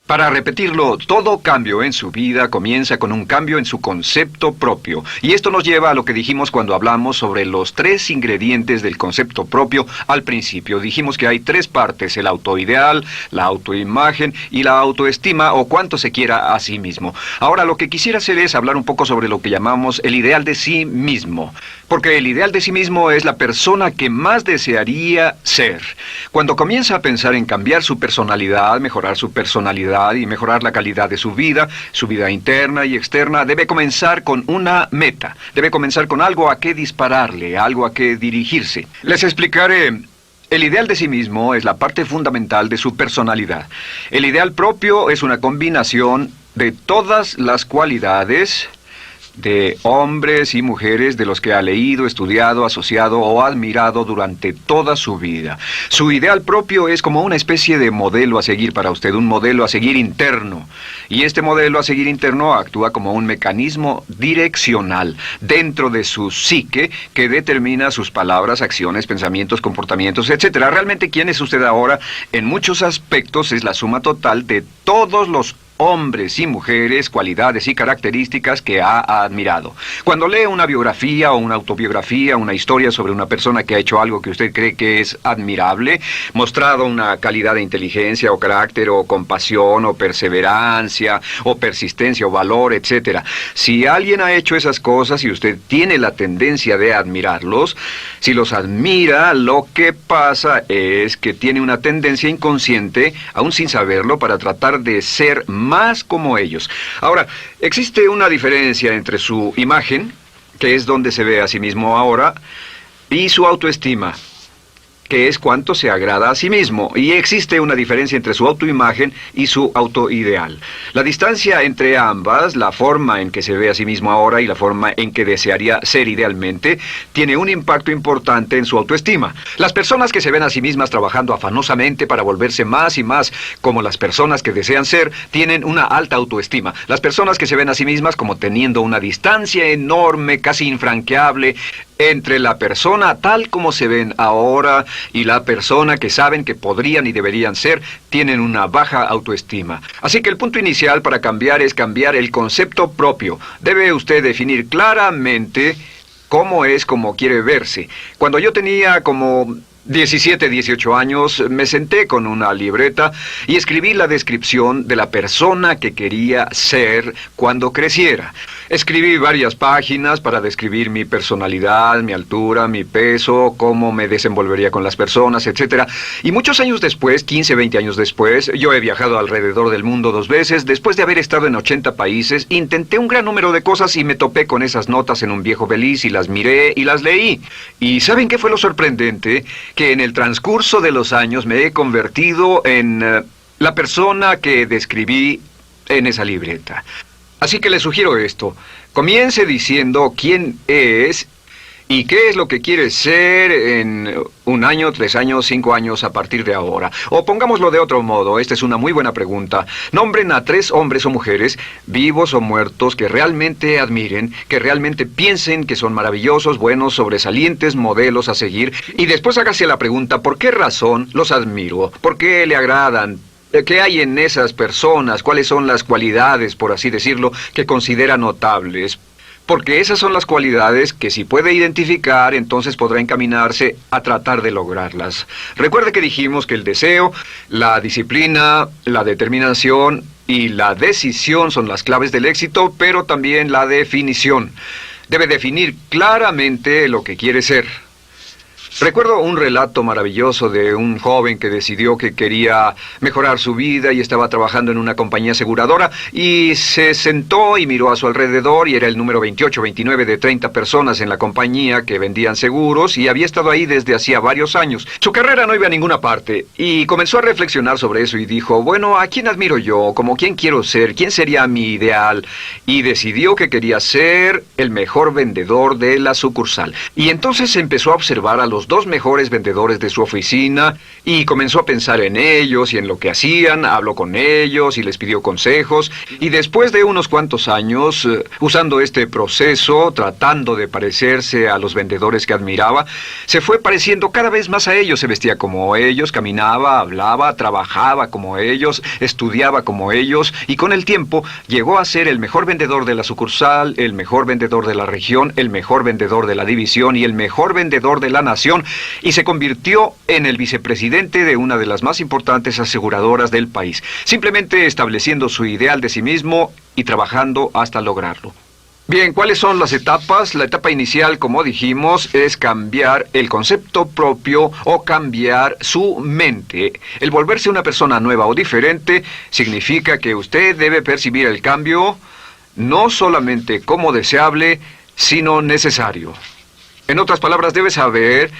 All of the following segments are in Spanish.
Para repetirlo, todo cambio en su vida comienza con un cambio en su concepto propio. Y esto nos lleva a lo que dijimos cuando hablamos sobre los 3 ingredientes del concepto propio al principio. Dijimos que hay 3 partes: el autoideal, la autoimagen y la autoestima, o cuánto se quiera a sí mismo. Ahora, lo que quisiera hacer es hablar un poco sobre lo que llamamos el ideal de sí mismo. Porque el ideal de sí mismo es la persona que más desearía ser. Cuando comienza a pensar en cambiar su personalidad, mejorar su personalidad y mejorar la calidad de su vida interna y externa, debe comenzar con una meta. Debe comenzar con algo a qué dispararle, algo a qué dirigirse. Les explicaré. El ideal de sí mismo es la parte fundamental de su personalidad. El ideal propio es una combinación de todas las cualidades de hombres y mujeres de los que ha leído, estudiado, asociado o admirado durante toda su vida. Su ideal propio es como una especie de modelo a seguir para usted, un modelo a seguir interno. Y este modelo a seguir interno actúa como un mecanismo direccional dentro de su psique que determina sus palabras, acciones, pensamientos, comportamientos, etc. Realmente, ¿quién es usted ahora? En muchos aspectos es la suma total de todos los hombres y mujeres, cualidades y características que ha admirado. Cuando lee una biografía o una autobiografía, una historia sobre una persona que ha hecho algo que usted cree que es admirable, mostrado una calidad de inteligencia o carácter o compasión o perseverancia o persistencia o valor, etc. Si alguien ha hecho esas cosas y usted tiene la tendencia de admirarlos, si los admira, lo que pasa es que tiene una tendencia inconsciente, aún sin saberlo, para tratar de ser más como ellos. Ahora, existe una diferencia entre su imagen, que es donde se ve a sí mismo ahora, y su autoestima, que es cuánto se agrada a sí mismo. Y existe una diferencia entre su autoimagen y su autoideal. La distancia entre ambas, la forma en que se ve a sí mismo ahora y la forma en que desearía ser idealmente, tiene un impacto importante en su autoestima. Las personas que se ven a sí mismas trabajando afanosamente para volverse más y más como las personas que desean ser, tienen una alta autoestima. Las personas que se ven a sí mismas como teniendo una distancia enorme, casi infranqueable, entre la persona tal como se ven ahora y la persona que saben que podrían y deberían ser, tienen una baja autoestima. Así que el punto inicial para cambiar es cambiar el concepto propio. Debe usted definir claramente cómo es como quiere verse. Cuando yo tenía como 17, 18 años, me senté con una libreta y escribí la descripción de la persona que quería ser cuando creciera. Escribí varias páginas para describir mi personalidad, mi altura, mi peso, cómo me desenvolvería con las personas, etc. Y muchos años después, 15, 20 años después, yo he viajado alrededor del mundo 2 veces. Después de haber estado en 80 países, intenté un gran número de cosas y me topé con esas notas en un viejo beliz y las miré y las leí. ¿Y saben qué fue lo sorprendente? Que en el transcurso de los años me he convertido en la persona que describí en esa libreta. Así que le sugiero esto: comience diciendo quién es y qué es lo que quiere ser en 1 año, 3 años, 5 años a partir de ahora. O pongámoslo de otro modo, esta es una muy buena pregunta. Nombren a 3 hombres o mujeres, vivos o muertos, que realmente admiren, que realmente piensen que son maravillosos, buenos, sobresalientes, modelos a seguir. Y después hágase la pregunta: ¿por qué razón los admiro? ¿Por qué le agradan? ¿Qué hay en esas personas? ¿Cuáles son las cualidades, por así decirlo, que considera notables? Porque esas son las cualidades que si puede identificar, entonces podrá encaminarse a tratar de lograrlas. Recuerde que dijimos que el deseo, la disciplina, la determinación y la decisión son las claves del éxito, pero también la definición. Debe definir claramente lo que quiere ser. Recuerdo un relato maravilloso de un joven que decidió que quería mejorar su vida y estaba trabajando en una compañía aseguradora y se sentó y miró a su alrededor y era el número 28, 29 de 30 personas en la compañía que vendían seguros y había estado ahí desde hacía varios años. Su carrera no iba a ninguna parte y comenzó a reflexionar sobre eso y dijo: bueno, ¿a quién admiro yo? ¿Cómo quién quiero ser? ¿Quién sería mi ideal? Y decidió que quería ser el mejor vendedor de la sucursal. Y entonces empezó a observar a los los dos mejores vendedores de su oficina y comenzó a pensar en ellos y en lo que hacían, habló con ellos y les pidió consejos. Y después de unos cuantos años, usando este proceso, tratando de parecerse a los vendedores que admiraba, se fue pareciendo cada vez más a ellos. Se vestía como ellos, caminaba, hablaba, trabajaba como ellos, estudiaba como ellos, y con el tiempo llegó a ser el mejor vendedor de la sucursal, el mejor vendedor de la región, el mejor vendedor de la división y el mejor vendedor de la nación, y se convirtió en el vicepresidente de una de las más importantes aseguradoras del país, simplemente estableciendo su ideal de sí mismo y trabajando hasta lograrlo. Bien, ¿cuáles son las etapas? La etapa inicial, como dijimos, es cambiar el concepto propio o cambiar su mente. El volverse una persona nueva o diferente significa que usted debe percibir el cambio no solamente como deseable, sino necesario. En otras palabras, debe saber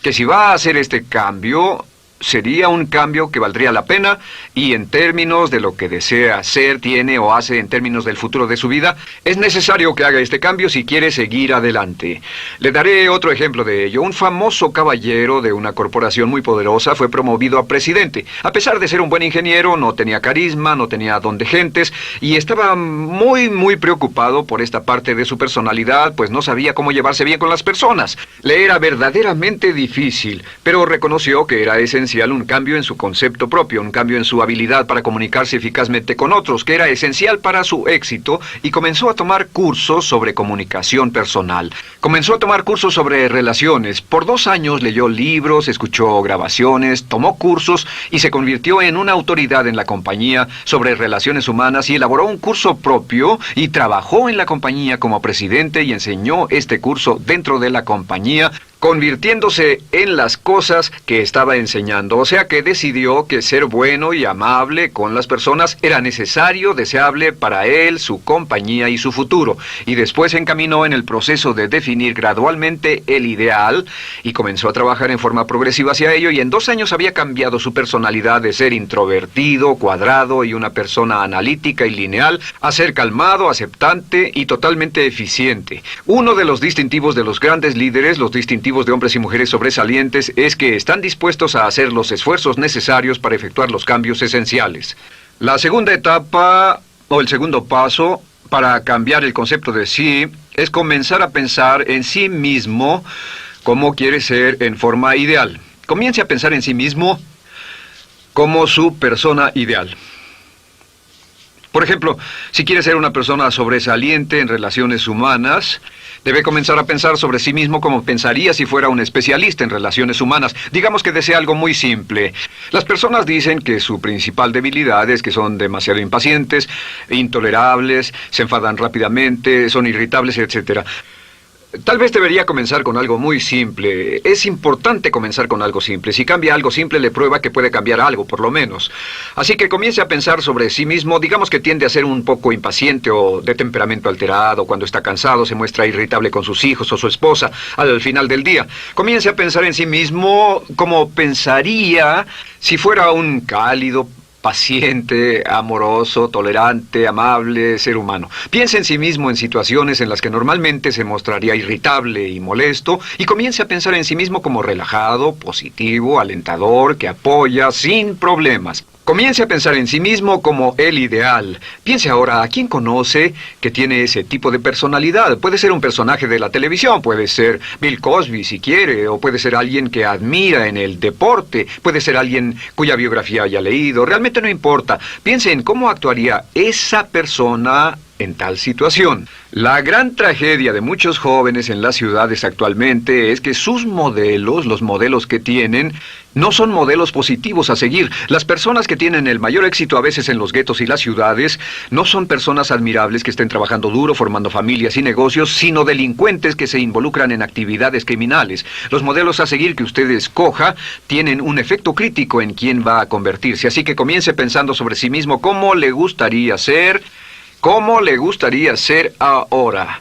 que si va a hacer este cambio, sería un cambio que valdría la pena, y en términos de lo que desea hacer, tiene o hace en términos del futuro de su vida, es necesario que haga este cambio si quiere seguir adelante. Le daré otro ejemplo de ello. Un famoso caballero de una corporación muy poderosa fue promovido a presidente. A pesar de ser un buen ingeniero, no tenía carisma, no tenía don de gentes, y estaba muy preocupado por esta parte de su personalidad, pues no sabía cómo llevarse bien con las personas. Le era verdaderamente difícil, pero reconoció que era esencial un cambio en su concepto propio, un cambio en su habilidad para comunicarse eficazmente con otros, que era esencial para su éxito, y comenzó a tomar cursos sobre comunicación personal. Comenzó a tomar cursos sobre relaciones. Por 2 años leyó libros, escuchó grabaciones, tomó cursos y se convirtió en una autoridad en la compañía sobre relaciones humanas, y elaboró un curso propio y trabajó en la compañía como presidente y enseñó este curso dentro de la compañía, convirtiéndose en las cosas que estaba enseñando. O sea que decidió que ser bueno y amable con las personas era necesario, deseable para él, su compañía y su futuro. Y después se encaminó en el proceso de definir gradualmente el ideal y comenzó a trabajar en forma progresiva hacia ello, y en 2 años había cambiado su personalidad de ser introvertido, cuadrado y una persona analítica y lineal a ser calmado, aceptante y totalmente eficiente. Uno de los distintivos de los grandes líderes, los distintivos de hombres y mujeres sobresalientes, es que están dispuestos a hacer los esfuerzos necesarios para efectuar los cambios esenciales. La segunda etapa, o el segundo paso, para cambiar el concepto de sí, es comenzar a pensar en sí mismo como quiere ser en forma ideal. Comience a pensar en sí mismo como su persona ideal. Por ejemplo, si quiere ser una persona sobresaliente en relaciones humanas, debe comenzar a pensar sobre sí mismo como pensaría si fuera un especialista en relaciones humanas. Digamos que desea algo muy simple. Las personas dicen que su principal debilidad es que son demasiado impacientes, intolerables, se enfadan rápidamente, son irritables, etc. Tal vez debería comenzar con algo muy simple. Es importante comenzar con algo simple. Si cambia algo simple, le prueba que puede cambiar algo, por lo menos. Así que comience a pensar sobre sí mismo. Digamos que tiende a ser un poco impaciente o de temperamento alterado. Cuando está cansado, se muestra irritable con sus hijos o su esposa al final del día. Comience a pensar en sí mismo como pensaría si fuera un cálido, paciente, amoroso, tolerante, amable ser humano. Piense en sí mismo en situaciones en las que normalmente se mostraría irritable y molesto, y comience a pensar en sí mismo como relajado, positivo, alentador, que apoya sin problemas. Comience a pensar en sí mismo como el ideal. Piense ahora a quién conoce que tiene ese tipo de personalidad. Puede ser un personaje de la televisión, puede ser Bill Cosby si quiere, o puede ser alguien que admira en el deporte, puede ser alguien cuya biografía haya leído. Realmente no importa. Piense en cómo actuaría esa persona en tal situación. La gran tragedia de muchos jóvenes en las ciudades actualmente es que sus modelos, los modelos que tienen, no son modelos positivos a seguir. Las personas que tienen el mayor éxito a veces en los guetos y las ciudades no son personas admirables que estén trabajando duro, formando familias y negocios, sino delincuentes que se involucran en actividades criminales. Los modelos a seguir que usted escoja tienen un efecto crítico en quién va a convertirse. Así que comience pensando sobre sí mismo cómo le gustaría ser. ¿Cómo le gustaría ser ahora?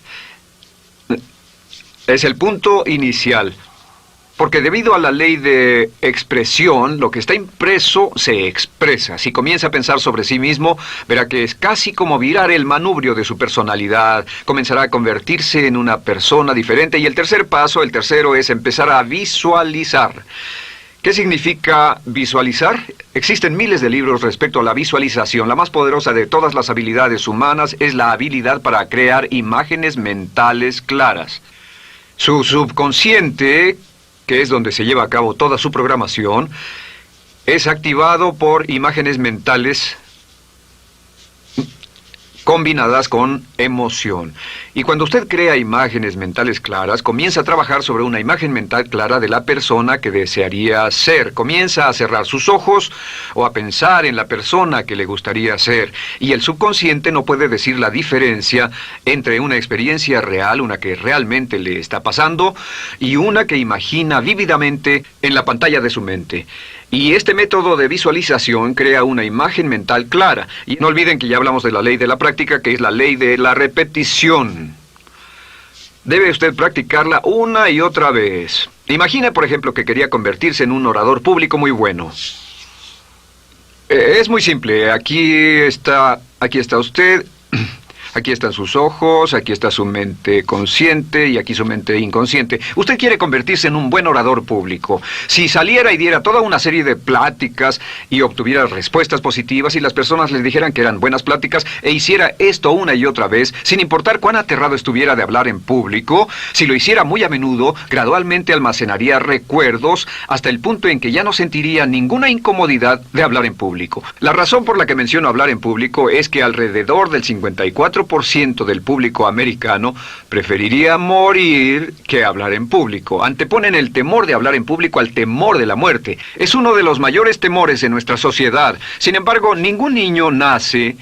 Es el punto inicial. Porque debido a la ley de expresión, lo que está impreso se expresa. Si comienza a pensar sobre sí mismo, verá que es casi como virar el manubrio de su personalidad. Comenzará a convertirse en una persona diferente. Y el tercer paso, el tercero, es empezar a visualizar. ¿Qué significa visualizar? Existen miles de libros respecto a la visualización. La más poderosa de todas las habilidades humanas es la habilidad para crear imágenes mentales claras. Su subconsciente, que es donde se lleva a cabo toda su programación, es activado por imágenes mentales combinadas con emoción. Y cuando usted crea imágenes mentales claras, comienza a trabajar sobre una imagen mental clara de la persona que desearía ser. Comienza a cerrar sus ojos o a pensar en la persona que le gustaría ser. Y el subconsciente no puede decir la diferencia entre una experiencia real, una que realmente le está pasando, y una que imagina vívidamente en la pantalla de su mente. Y este método de visualización crea una imagen mental clara. Y no olviden que ya hablamos de la ley de la práctica, que es la ley de la repetición. Debe usted practicarla una y otra vez. Imagine, por ejemplo, que quería convertirse en un orador público muy bueno. Es muy simple. Aquí está usted. Aquí están sus ojos, aquí está su mente consciente y aquí su mente inconsciente. Usted quiere convertirse en un buen orador público. Si saliera y diera toda una serie de pláticas y obtuviera respuestas positivas y las personas le dijeran que eran buenas pláticas e hiciera esto una y otra vez, sin importar cuán aterrado estuviera de hablar en público, si lo hiciera muy a menudo, gradualmente almacenaría recuerdos hasta el punto en que ya no sentiría ninguna incomodidad de hablar en público. La razón por la que menciono hablar en público es que alrededor del 54% del público americano preferiría morir que hablar en público. Anteponen el temor de hablar en público al temor de la muerte. Es uno de los mayores temores en nuestra sociedad. Sin embargo, ningún niño nace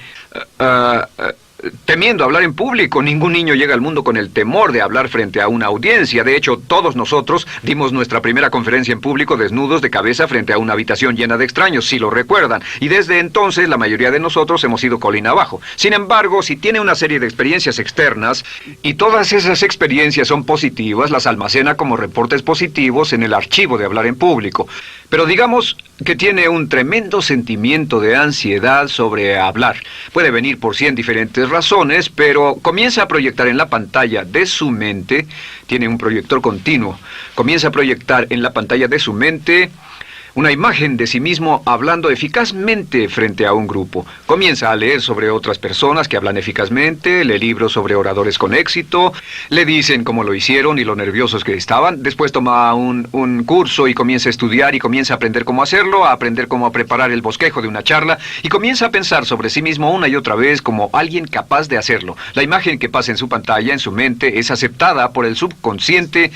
temiendo hablar en público. Ningún niño llega al mundo con el temor de hablar frente a una audiencia. De hecho, todos nosotros dimos nuestra primera conferencia en público desnudos de cabeza frente a una habitación llena de extraños, si lo recuerdan. Y desde entonces, la mayoría de nosotros hemos ido colina abajo. Sin embargo, si tiene una serie de experiencias externas, y todas esas experiencias son positivas, las almacena como reportes positivos en el archivo de hablar en público. Pero digamos que tiene un tremendo sentimiento de ansiedad sobre hablar. Puede venir por 100 diferentes razones, pero comienza a proyectar en la pantalla de su mente, tiene un proyector continuo, comienza a proyectar en la pantalla de su mente una imagen de sí mismo hablando eficazmente frente a un grupo. Comienza a leer sobre otras personas que hablan eficazmente, lee libros sobre oradores con éxito, le dicen cómo lo hicieron y lo nerviosos que estaban. Después toma un curso y comienza a estudiar y comienza a aprender cómo hacerlo, a aprender cómo preparar el bosquejo de una charla y comienza a pensar sobre sí mismo una y otra vez como alguien capaz de hacerlo. La imagen que pasa en su pantalla, en su mente, es aceptada por el subconsciente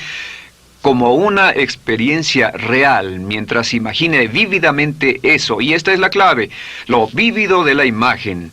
como una experiencia real, mientras imagine vívidamente eso. Y esta es la clave, lo vívido de la imagen.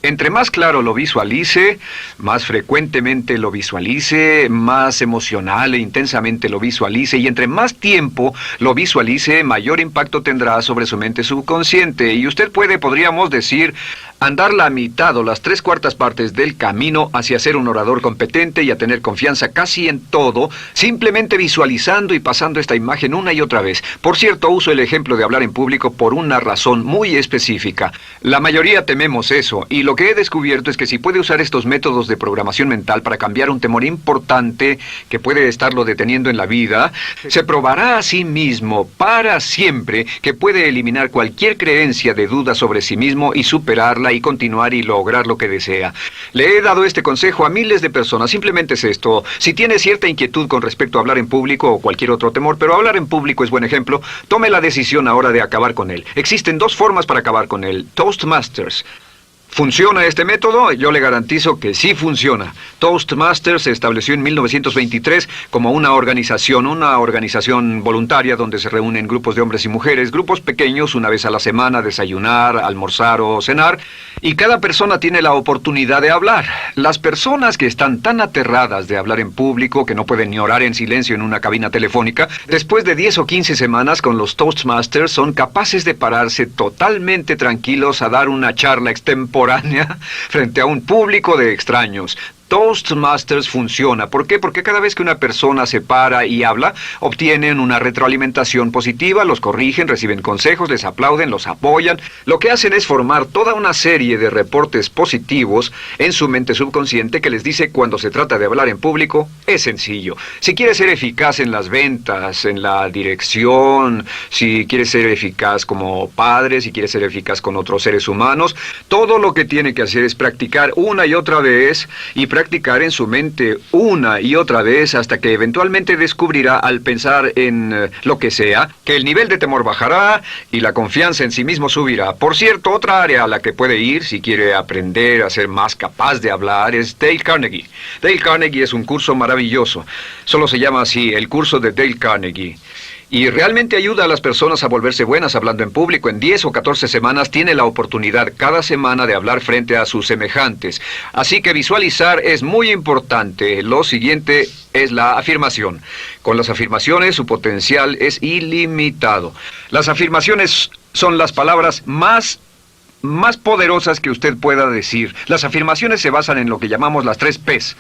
Entre más claro lo visualice, más frecuentemente lo visualice, más emocional e intensamente lo visualice, y entre más tiempo lo visualice, mayor impacto tendrá sobre su mente subconsciente. Y usted podríamos decir, andar la mitad o las 3/4 partes del camino hacia ser un orador competente y a tener confianza casi en todo, simplemente visualizando y pasando esta imagen una y otra vez. Por cierto, uso el ejemplo de hablar en público por una razón muy específica. La mayoría tememos eso, y lo que he descubierto es que si puede usar estos métodos de programación mental para cambiar un temor importante que puede estarlo deteniendo en la vida, se probará a sí mismo para siempre que puede eliminar cualquier creencia de duda sobre sí mismo y superarla y continuar y lograr lo que desea. Le he dado este consejo a miles de personas. Simplemente es esto: si tiene cierta inquietud con respecto a hablar en público o cualquier otro temor, pero hablar en público es buen ejemplo, tome la decisión ahora de acabar con él. Existen 2 formas para acabar con él. Toastmasters. ¿Funciona este método? Yo le garantizo que sí funciona. Toastmasters se estableció en 1923 como una organización voluntaria donde se reúnen grupos de hombres y mujeres, grupos pequeños, una vez a la semana, desayunar, almorzar o cenar, y cada persona tiene la oportunidad de hablar. Las personas que están tan aterradas de hablar en público que no pueden ni orar en silencio en una cabina telefónica, después de 10 o 15 semanas con los Toastmasters son capaces de pararse totalmente tranquilos a dar una charla extemporánea frente a un público de extraños. Toastmasters funciona. ¿Por qué? Porque cada vez que una persona se para y habla, obtienen una retroalimentación positiva, los corrigen, reciben consejos, les aplauden, los apoyan. Lo que hacen es formar toda una serie de reportes positivos en su mente subconsciente que les dice cuando se trata de hablar en público, es sencillo. Si quieres ser eficaz en las ventas, en la dirección, si quieres ser eficaz como padre, si quieres ser eficaz con otros seres humanos, todo lo que tiene que hacer es practicar una y otra vez y practicar en su mente una y otra vez hasta que eventualmente descubrirá al pensar en lo que sea, que el nivel de temor bajará y la confianza en sí mismo subirá. Por cierto, otra área a la que puede ir si quiere aprender a ser más capaz de hablar es Dale Carnegie. Dale Carnegie es un curso maravilloso. Solo se llama así, el curso de Dale Carnegie. Y realmente ayuda a las personas a volverse buenas hablando en público. En 10 o 14 semanas tiene la oportunidad cada semana de hablar frente a sus semejantes. Así que visualizar es muy importante. Lo siguiente es la afirmación. Con las afirmaciones su potencial es ilimitado. Las afirmaciones son las palabras más poderosas que usted pueda decir. Las afirmaciones se basan en lo que llamamos las 3 Ps.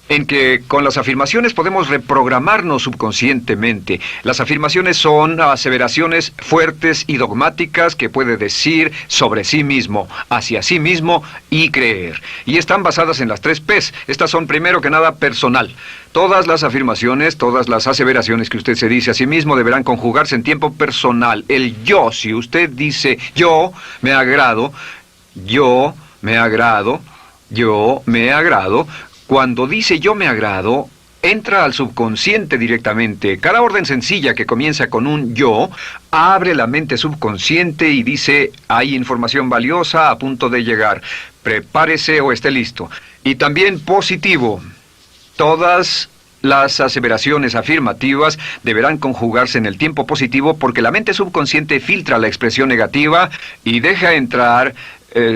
En que con las afirmaciones podemos reprogramarnos subconscientemente. Las afirmaciones son aseveraciones fuertes y dogmáticas que puede decir sobre sí mismo, hacia sí mismo y creer. Y están basadas en las 3 Ps. Estas son primero que nada personal. Todas las afirmaciones, todas las aseveraciones que usted se dice a sí mismo deberán conjugarse en tiempo personal. El yo, si usted dice yo me agrado, yo me agrado, yo me agrado. Cuando dice yo me agrado, entra al subconsciente directamente. Cada orden sencilla que comienza con un yo, abre la mente subconsciente y dice, hay información valiosa a punto de llegar. Prepárese o esté listo. Y también positivo. Todas las aseveraciones afirmativas deberán conjugarse en el tiempo positivo porque la mente subconsciente filtra la expresión negativa y deja entrar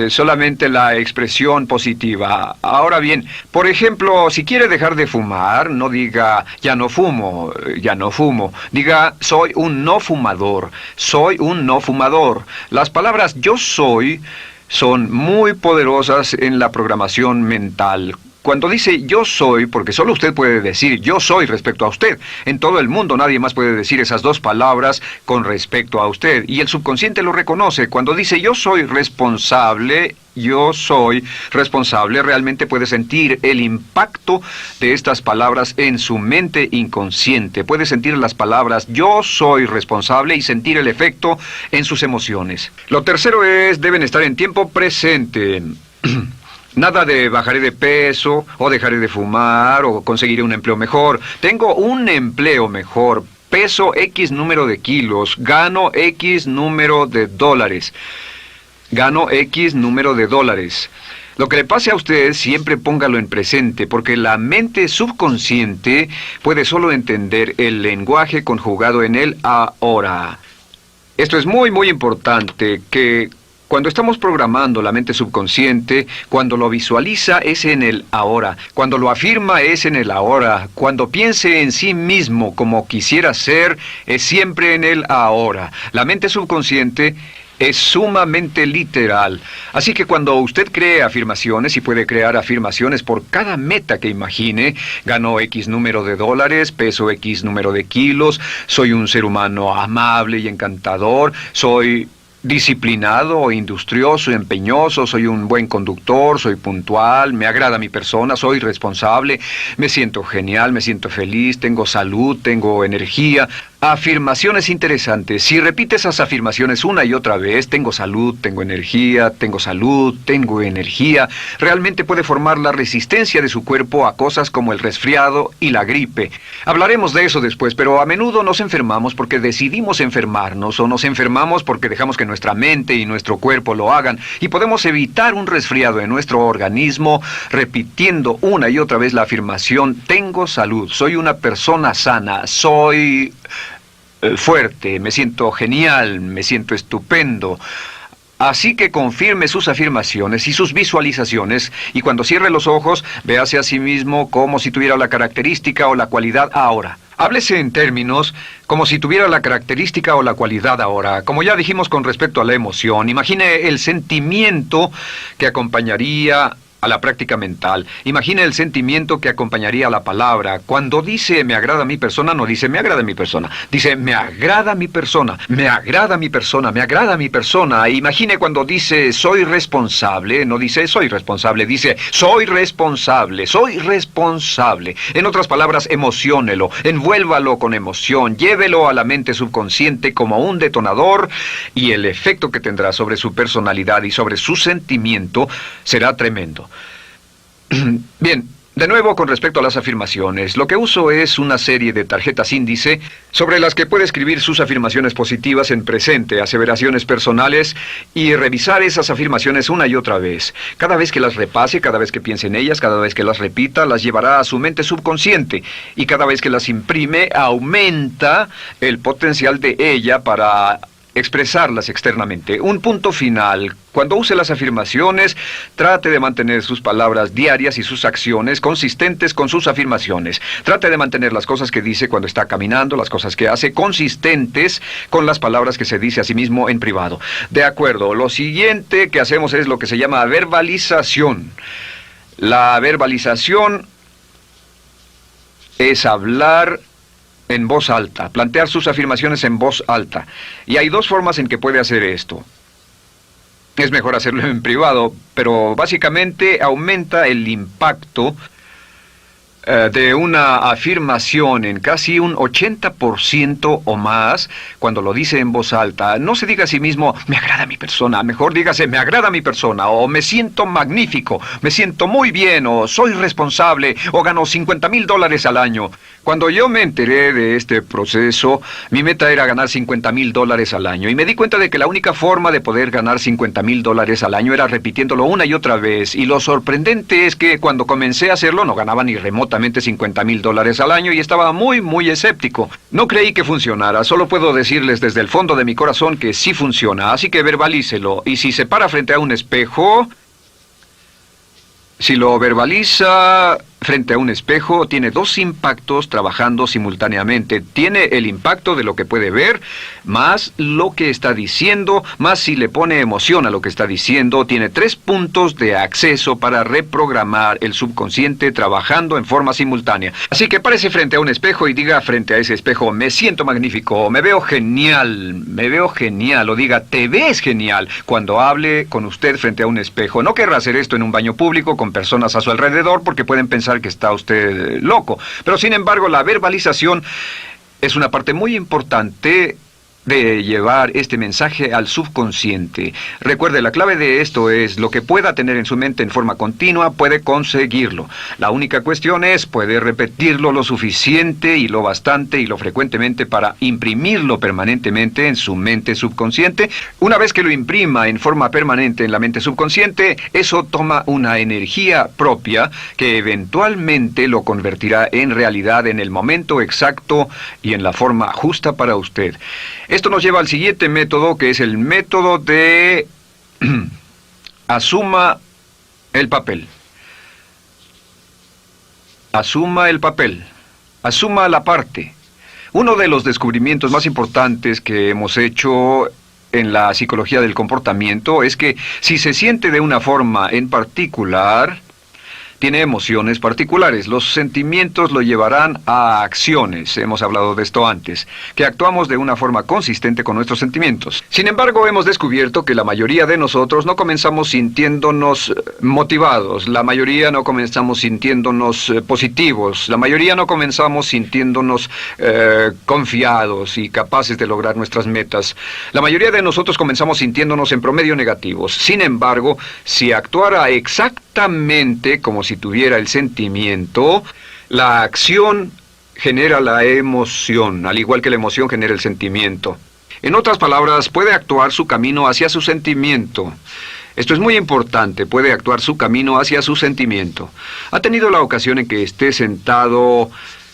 solamente la expresión positiva. Ahora bien, por ejemplo, si quiere dejar de fumar, no diga ya no fumo, ya no fumo. Diga soy un no fumador, soy un no fumador. Las palabras yo soy son muy poderosas en la programación mental. Cuando dice yo soy, porque solo usted puede decir yo soy respecto a usted. En todo el mundo nadie más puede decir esas 2 palabras con respecto a usted. Y el subconsciente lo reconoce. Cuando dice yo soy responsable, realmente puede sentir el impacto de estas palabras en su mente inconsciente. Puede sentir las palabras yo soy responsable y sentir el efecto en sus emociones. Lo tercero es, deben estar en tiempo presente. Nada de bajaré de peso, o dejaré de fumar, o conseguiré un empleo mejor. Tengo un empleo mejor, peso X número de kilos, gano X número de dólares. Gano X número de dólares. Lo que le pase a usted, siempre póngalo en presente, porque la mente subconsciente puede solo entender el lenguaje conjugado en el ahora. Esto es muy, muy importante, que cuando estamos programando la mente subconsciente, cuando lo visualiza es en el ahora, cuando lo afirma es en el ahora, cuando piense en sí mismo como quisiera ser, es siempre en el ahora. La mente subconsciente es sumamente literal. Así que cuando usted cree afirmaciones, y puede crear afirmaciones por cada meta que imagine, gano X número de dólares, peso X número de kilos, soy un ser humano amable y encantador, soy disciplinado, industrioso, empeñoso, soy un buen conductor, soy puntual, me agrada mi persona, soy responsable, me siento genial, me siento feliz, tengo salud, tengo energía. Afirmaciones interesantes. Si repite esas afirmaciones una y otra vez, tengo salud, tengo energía, tengo salud, tengo energía, realmente puede formar la resistencia de su cuerpo a cosas como el resfriado y la gripe. Hablaremos de eso después, pero a menudo nos enfermamos porque decidimos enfermarnos o nos enfermamos porque dejamos que nuestra mente y nuestro cuerpo lo hagan, y podemos evitar un resfriado en nuestro organismo repitiendo una y otra vez la afirmación tengo salud, soy una persona sana, soy fuerte, me siento genial, me siento estupendo. Así que confirme sus afirmaciones y sus visualizaciones, y cuando cierre los ojos, véase a sí mismo como si tuviera la característica o la cualidad ahora. Háblese en términos como si tuviera la característica o la cualidad ahora. Como ya dijimos con respecto a la emoción, imagine el sentimiento que acompañaría a la práctica mental. Imagine el sentimiento que acompañaría a la palabra. Cuando dice me agrada mi persona, no dice me agrada mi persona. Dice me agrada mi persona, me agrada mi persona, me agrada mi persona. Imagine cuando dice soy responsable, no dice soy responsable, dice soy responsable, soy responsable. En otras palabras, emociónelo, envuélvalo con emoción, llévelo a la mente subconsciente como un detonador y el efecto que tendrá sobre su personalidad y sobre su sentimiento será tremendo. Bien, de nuevo con respecto a las afirmaciones, lo que uso es una serie de tarjetas índice sobre las que puede escribir sus afirmaciones positivas en presente, aseveraciones personales y revisar esas afirmaciones una y otra vez. Cada vez que las repase, cada vez que piense en ellas, cada vez que las repita, las llevará a su mente subconsciente y cada vez que las imprime, aumenta el potencial de ella para expresarlas externamente. Un punto final. Cuando use las afirmaciones, trate de mantener sus palabras diarias y sus acciones consistentes con sus afirmaciones. Trate de mantener las cosas que dice cuando está caminando, las cosas que hace, consistentes con las palabras que se dice a sí mismo en privado. De acuerdo, lo siguiente que hacemos es lo que se llama verbalización. La verbalización es hablar en voz alta, plantear sus afirmaciones en voz alta. Y hay dos formas en que puede hacer esto. Es mejor hacerlo en privado, pero básicamente aumenta el impacto de una afirmación en casi un 80% o más cuando lo dice en voz alta. No se diga a sí mismo, me agrada mi persona, mejor dígase, me agrada mi persona, o me siento magnífico, me siento muy bien, o soy responsable, o gano $50,000 al año. Cuando yo me enteré de este proceso, mi meta era ganar $50,000 al año, y me di cuenta de que la única forma de poder ganar $50,000 al año era repitiéndolo una y otra vez, y lo sorprendente es que cuando comencé a hacerlo no ganaba ni remotamente $50,000 al año y estaba muy escéptico. No creí que funcionara, solo puedo decirles desde el fondo de mi corazón que sí funciona, así que verbalícelo. Y si se para frente a un espejo, si lo verbaliza frente a un espejo, tiene dos impactos trabajando simultáneamente. Tiene el impacto de lo que puede ver, más lo que está diciendo, más si le pone emoción a lo que está diciendo. Tiene 3 puntos de acceso para reprogramar el subconsciente trabajando en forma simultánea. Así que párese frente a un espejo y diga frente a ese espejo, me siento magnífico, me veo genial, o diga, te ves genial, cuando hable con usted frente a un espejo. No querrá hacer esto en un baño público con personas a su alrededor porque pueden pensar que está usted loco. Pero sin embargo, la verbalización es una parte muy importante de llevar este mensaje al subconsciente. Recuerde, la clave de esto es lo que pueda tener en su mente en forma continua, puede conseguirlo. La única cuestión es, puede repetirlo lo suficiente y lo bastante y lo frecuentemente para imprimirlo permanentemente en su mente subconsciente. Una vez que lo imprima en forma permanente en la mente subconsciente, eso toma una energía propia que eventualmente lo convertirá en realidad en el momento exacto y en la forma justa para usted. Esto nos lleva al siguiente método, que es el método de asuma el papel. Asuma el papel. Asuma la parte. Uno de los descubrimientos más importantes que hemos hecho en la psicología del comportamiento es que si se siente de una forma en particular, tiene emociones particulares. Los sentimientos lo llevarán a acciones, hemos hablado de esto antes, que actuamos de una forma consistente con nuestros sentimientos. Sin embargo, hemos descubierto que la mayoría de nosotros no comenzamos sintiéndonos motivados, la mayoría no comenzamos sintiéndonos positivos, la mayoría no comenzamos sintiéndonos confiados y capaces de lograr nuestras metas. La mayoría de nosotros comenzamos sintiéndonos en promedio negativos. Sin embargo, si actuara exactamente como si tuviera el sentimiento, la acción genera la emoción, al igual que la emoción genera el sentimiento. En otras palabras, puede actuar su camino hacia su sentimiento. Esto es muy importante, puede actuar su camino hacia su sentimiento. ¿Ha tenido la ocasión en que esté sentado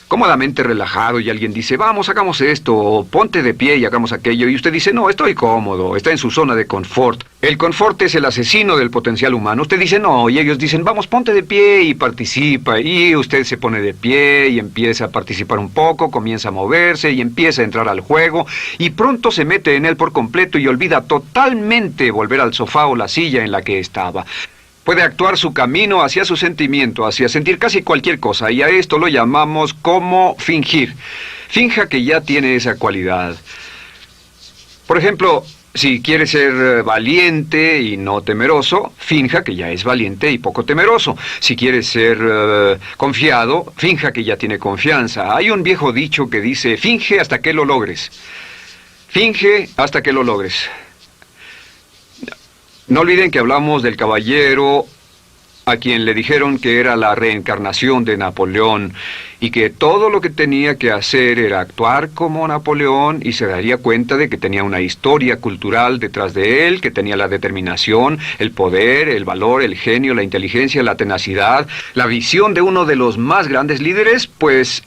cómodamente relajado y alguien dice, vamos, hagamos esto, o ponte de pie y hagamos aquello, y usted dice, no, estoy cómodo, está en su zona de confort? El confort es el asesino del potencial humano. Usted dice, no, y ellos dicen, vamos, ponte de pie y participa, y usted se pone de pie y empieza a participar un poco, comienza a moverse y empieza a entrar al juego, y pronto se mete en él por completo y olvida totalmente volver al sofá o la silla en la que estaba. Puede actuar su camino hacia su sentimiento, hacia sentir casi cualquier cosa, y a esto lo llamamos como fingir. Finja que ya tiene esa cualidad. Por ejemplo, si quiere ser valiente y no temeroso, finja que ya es valiente y poco temeroso. Si quiere ser confiado, finja que ya tiene confianza. Hay un viejo dicho que dice, finge hasta que lo logres. Finge hasta que lo logres. No olviden que hablamos del caballero a quien le dijeron que era la reencarnación de Napoleón y que todo lo que tenía que hacer era actuar como Napoleón y se daría cuenta de que tenía una historia cultural detrás de él, que tenía la determinación, el poder, el valor, el genio, la inteligencia, la tenacidad, la visión de uno de los más grandes líderes. Pues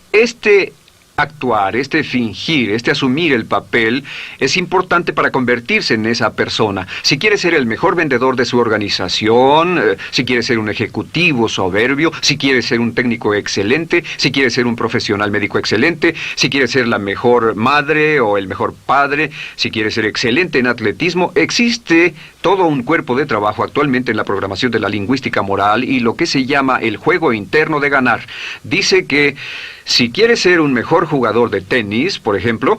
actuar, fingir, asumir el papel es importante para convertirse en esa persona. Si quiere ser el mejor vendedor de su organización, si quiere ser un ejecutivo soberbio, si quiere ser un técnico excelente, si quiere ser un profesional médico excelente, si quiere ser la mejor madre o el mejor padre, si quiere ser excelente en atletismo, existe todo un cuerpo de trabajo actualmente en la programación de la lingüística moral y lo que se llama el juego interno de ganar. Dice que si quiere ser un mejor jugador de tenis, por ejemplo,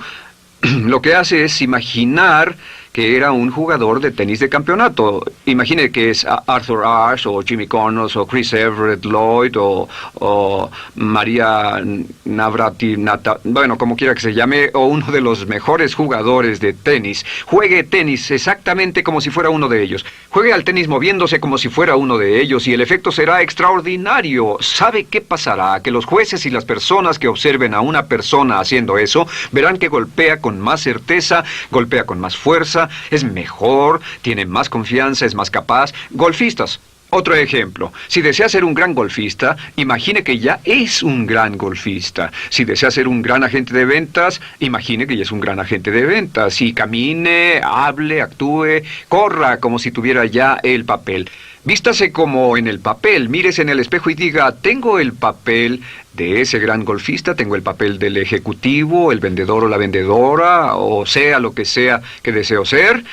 lo que hace es imaginar que era un jugador de tenis de campeonato. Imagine que es Arthur Ashe, o Jimmy Connors, o Chris Everett Lloyd, o María Navratilova, bueno, como quiera que se llame, o uno de los mejores jugadores de tenis. Juegue tenis exactamente como si fuera uno de ellos. Juegue al tenis moviéndose como si fuera uno de ellos y el efecto será extraordinario. ¿Sabe qué pasará? Que los jueces y las personas que observen a una persona haciendo eso verán que golpea con más certeza, golpea con más fuerza, es mejor, tiene más confianza, es más capaz. Golfistas. Otro ejemplo. Si desea ser un gran golfista, imagine que ya es un gran golfista. Si desea ser un gran agente de ventas, imagine que ya es un gran agente de ventas. Y camine, hable, actúe, corra como si tuviera ya el papel. Vístase como en el papel, mírese en el espejo y diga, tengo el papel de ese gran golfista, tengo el papel del ejecutivo, el vendedor o la vendedora, o sea lo que sea que deseo ser.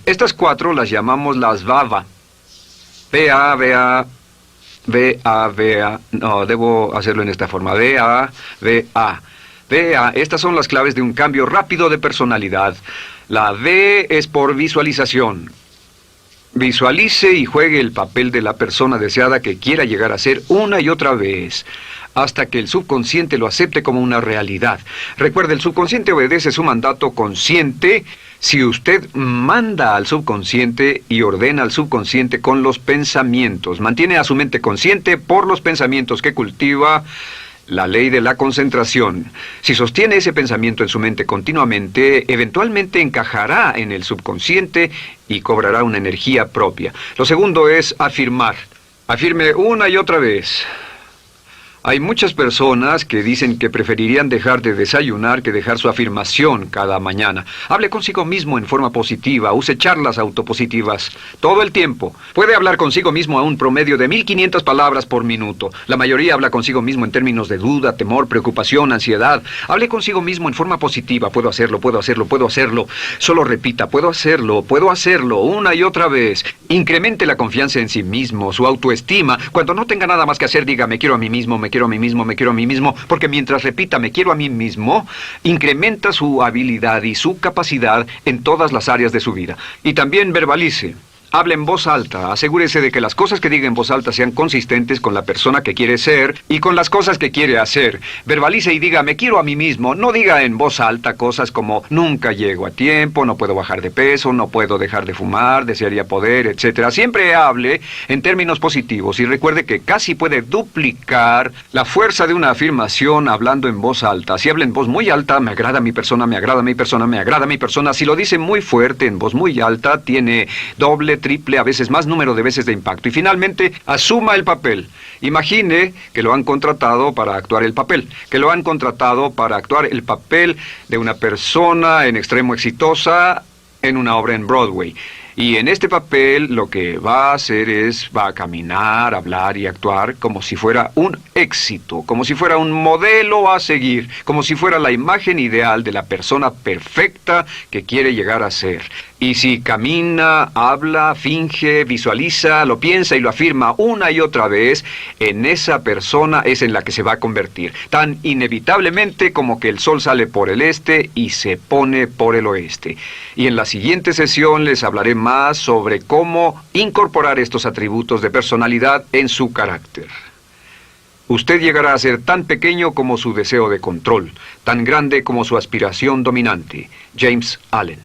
Estas 4 las llamamos las VAVA. V-A-V-A, V-A-V-A, no, debo hacerlo en esta forma, V-A-V-A. V-A, estas son las claves de un cambio rápido de personalidad. La V es por visualización. Visualice y juegue el papel de la persona deseada que quiera llegar a ser una y otra vez, hasta que el subconsciente lo acepte como una realidad. Recuerde, el subconsciente obedece su mandato consciente si usted manda al subconsciente y ordena al subconsciente con los pensamientos. Mantiene a su mente consciente por los pensamientos que cultiva. La ley de la concentración. Si sostiene ese pensamiento en su mente continuamente, eventualmente encajará en el subconsciente y cobrará una energía propia. Lo segundo es afirmar. Afirme una y otra vez. Hay muchas personas que dicen que preferirían dejar de desayunar que dejar su afirmación cada mañana. Hable consigo mismo en forma positiva, use charlas autopositivas todo el tiempo. Puede hablar consigo mismo a un promedio de 1500 palabras por minuto. La mayoría habla consigo mismo en términos de duda, temor, preocupación, ansiedad. Hable consigo mismo en forma positiva. Puedo hacerlo, puedo hacerlo, puedo hacerlo. Solo repita, puedo hacerlo, una y otra vez. Incremente la confianza en sí mismo, su autoestima. Cuando no tenga nada más que hacer, diga, me quiero a mí mismo, me quiero a mí mismo, me quiero a mí mismo, porque mientras repita, me quiero a mí mismo, incrementa su habilidad y su capacidad en todas las áreas de su vida. Y también verbalice. Hable en voz alta, asegúrese de que las cosas que diga en voz alta sean consistentes con la persona que quiere ser y con las cosas que quiere hacer. Verbalice y diga, me quiero a mí mismo. No diga en voz alta cosas como, nunca llego a tiempo, no puedo bajar de peso, no puedo dejar de fumar, desearía poder, etc. Siempre hable en términos positivos y recuerde que casi puede duplicar la fuerza de una afirmación hablando en voz alta. Si habla en voz muy alta, me agrada mi persona, me agrada mi persona, me agrada mi persona. Si lo dice muy fuerte, en voz muy alta, tiene doble, triple, a veces más número de veces de impacto. Y finalmente, asuma el papel. Imagine que lo han contratado para actuar el papel, que lo han contratado para actuar el papel de una persona en extremo exitosa en una obra en Broadway. Y en este papel lo que va a hacer va a caminar, hablar y actuar como si fuera un éxito, como si fuera un modelo a seguir, como si fuera la imagen ideal de la persona perfecta que quiere llegar a ser. Y si camina, habla, finge, visualiza, lo piensa y lo afirma una y otra vez, en esa persona es en la que se va a convertir, tan inevitablemente como que el sol sale por el este y se pone por el oeste. Y en la siguiente sesión les hablaré más sobre cómo incorporar estos atributos de personalidad en su carácter. Usted llegará a ser tan pequeño como su deseo de control, tan grande como su aspiración dominante. James Allen.